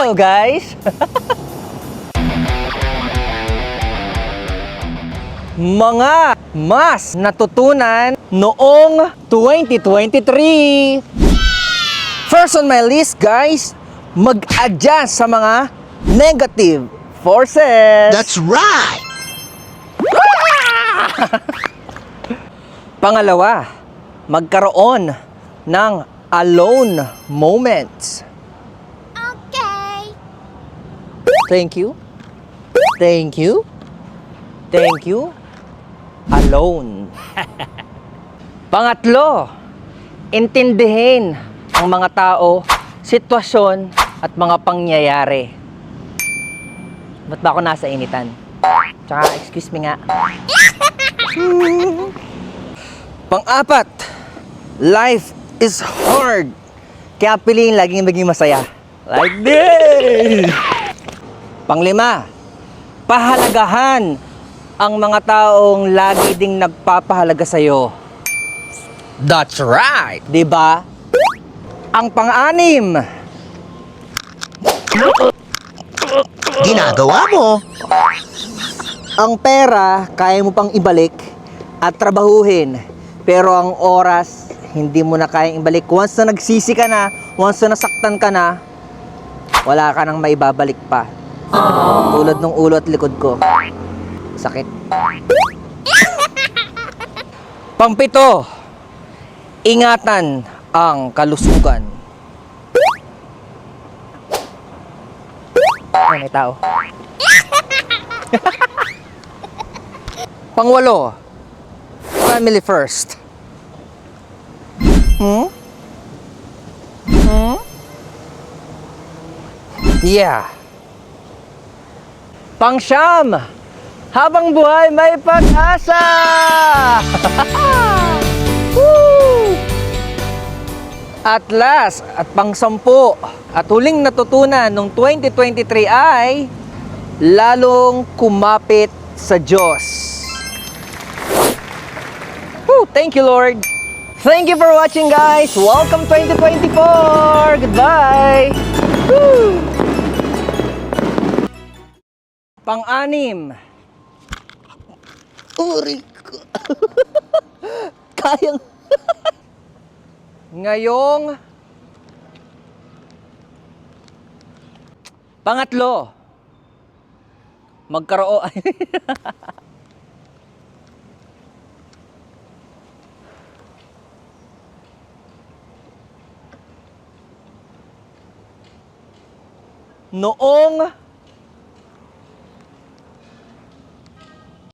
Hello guys! Mga mas natutunan noong 2023. First on my list guys, mag-adjust sa mga negative forces. That's right! Pangalawa, magkaroon ng alone moments. Okay. Thank you. Thank you. Thank you. Alone. Pangatlo, intindihin ang mga tao, sitwasyon at mga pangyayari. Ba't ba ako nasa initan? Tsaka, excuse me nga. Pang-apat, life is hard. Kaya piliin laging maging masaya. Like this! Panglima, pahalagahan ang mga taong lagi ding nagpapahalaga sa'yo. That's right! Diba? Ang pang-anim, Ginagawa mo! ang pera kaya mo pang ibalik at trabahuhin. Pero ang oras, hindi mo na kayang ibalik. Once na nagsisi ka na, once na nasaktan ka na, wala ka nang maibabalik pa. Tulad ng ulo at likod ko. Sakit. Pangpito, ingatan ang kalusugan. Ay, may tao. Pangwalo, family first. Yeah. Pangsyam, habang buhay may pag-asa! Woo! At last, at pang-sampu, at huling natutunan noong 2023 ay lalong kumapit sa Diyos. Woo! Thank you, Lord! Thank you for watching, guys! Welcome 2024! Goodbye! Woo! Pang-anim, uri ko. Kayang ngayong pangatlo, magkaroon noong